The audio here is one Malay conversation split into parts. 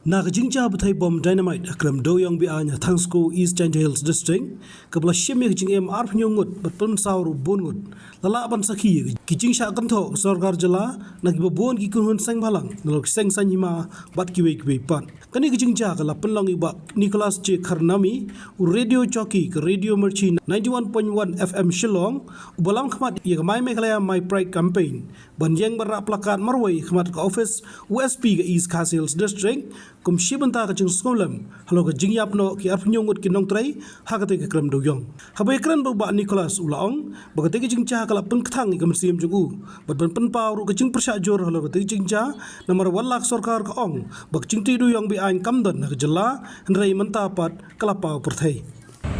Nakajingja betai bom dynamite akram doyong bi anya Thangsko East Giant Hills District kabla shemye kijing em arp nyongut batpun sauru bongut lala ban sakhi kijing sha kantho sarkar jala nagiba bon ki kunhun sang balang nalok seng sanyima bat kiwe pat kani kijing ja kala penlang iba Nicholas J Karnami radio jockey ke radio merchi 91.1 FM Shillong ubalam khmat ya mai mekalaya my pride campaign banjeng bara plakat marwai khmat ka office USP ke East Khas Hills District kum shibanta ka jing skolam halo ka jing yapno ki arp nyongut ki nong trai hakate ka kram doyong habai kran ba Nicholas ulaong bagate ki jing cha kala pengthang ka msiam jugu ban pen pawru ka jing persha jor halo ka jing cha namar walak sarkar ka ong bak jing ti doyong bi an kamdan ka jalla nrai manta pat kala paw perthai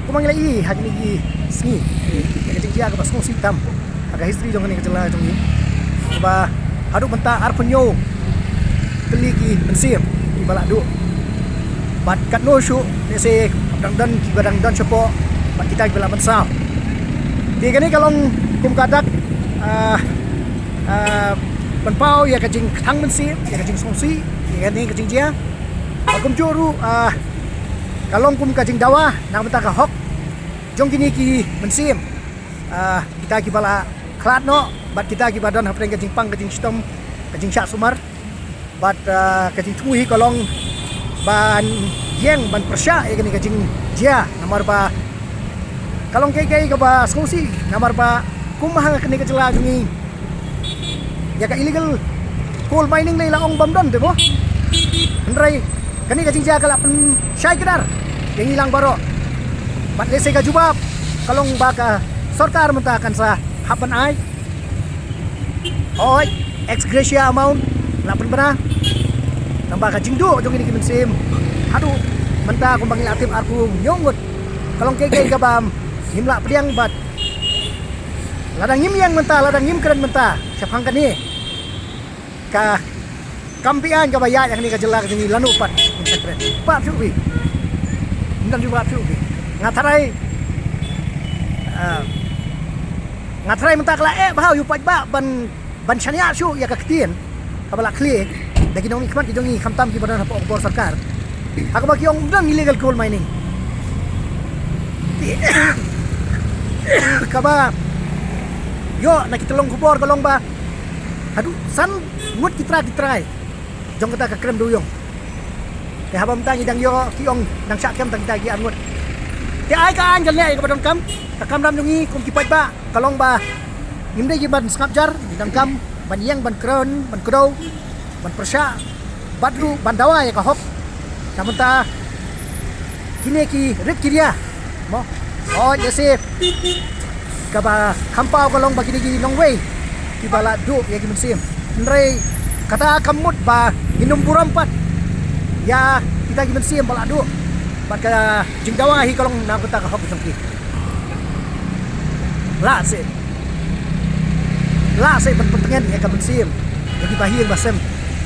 kumang lai hakni ki sni ka jing cha ka basong sitam aga history jong ni ka jalla jong ni ba adu menta arp nyo keli ki msiam balak du bat kat no shu ne se dang ki badang dan chopo bat kita bela mansau di kani kalong kum kadak penpau ya kajing thang mensi ya kajing songsi ya ni kajing dia kum joru kalong kum kajing dawa nang menta ka hok jong kini ki mensim kita ki bala klat no bat kita ki badan hapreng kajing pang kajing stom kajing syak sumar bat kajing tui kolong ban yang ban persya ya kini kajing dia nomor ba kalong kai ka ba skosi nomor ba kumah kini kajela jungi ya ka illegal coal mining lai laong bamdon tu bo andrai kani kajing dia kala pen syai kedar yang hilang baro bat lese ka jubab kalong ba ka sarkar mentakan sa hapan ai oi ex gratia amount lapan benar tambah kajing do jong ini kimensim aduh menta aku panggil aktif aku nyongut kalau keke kabam himla priang bat ladang him yang menta ladang him keren menta siapang kan ni ka kampian ka bayat yang ni ka jelak ni lanu pat keren pat suwi ndan juga suwi ngatarai menta kala bahau yu pat ba ban chania su ya ka ketien kabala klik dagi nong ikmat jongi khamtam ki badan hapok bor sarkar hakba ki ong dan illegal coal mining kaba yo nak kitolong kubor kolong ba aduh san ngut kitrai jong kata ka krem duyong te habam tang idang yo ki ong nang sak kem tang tagi angut te ai ka an jalne ka badon kam takam ram jongi kum ki pat ba kolong ba nimde ki ban skapjar dang kam ban yang ban kron ban kro ban persya badru bandawa ya ka hop namun ta kini ki red kiria mo oh jese ka ba khampau kolong ba kini ki nongwei ki bala du ya ki musim nrei kata kamut ba minum buram pat ya kita ki musim bala du bat ka jingdawa hi kolong na kata ka hop sangki la se pentengan ya ka musim jadi bahir basem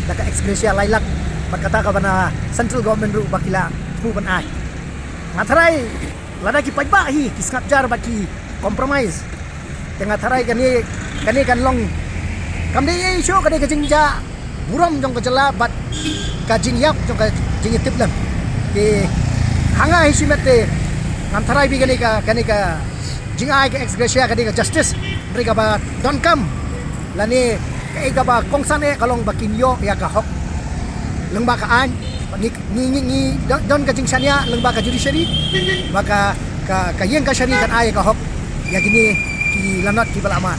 daka ekspresia lailak berkata kepada central government ru bakila bukan ai ngatarai lada ki pajba hi kiskapjar baki compromise tengah tarai kani kan long kamde ye show kani kajingja buram jong kajela bat kajing yap jong kajing tiplam ke hanga hi simete ngatarai bi kani ka jingai ke ekspresia kani ka justice mereka ba don't come lani kaya ba kung saan kalong bakinyo ya kahok lengba kaan ni don kajing sanya lengba ka judiciary maka ka yang ka syari kan ay kahok ya gini ki lanat ki balama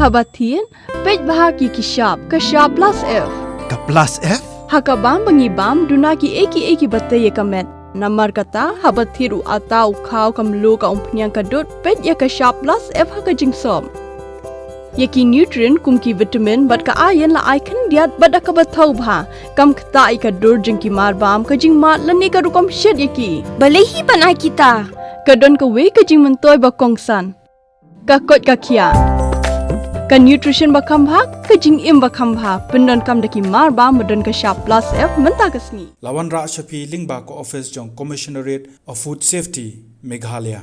habatin pej bahagi ki shop ka shop plus f ka plus f hakabam bangibam dunaki eki batte ye kamet Namar kata habat thiru atau khau kamlu ka umpnyang kadut pet ya ka sharp plus f ha ka jingsom yaki nutrient kum ki vitamin bat ka iron la icon diat bada ka bathau bha kam khta I ka dur jing ki mar bam ka jing mat lani ka rukom shed yaki balehi banai kita ka don ka we ka jing mentoy ba kongsan ka kot ka khia ka nutrition ba khambha ka jing im ba khambha pendon kam daki mar ba modon ka sharp plus f menta ka sni Lawan Ra Shafi Lingba ko office jong Commissionerate of Food Safety Meghalaya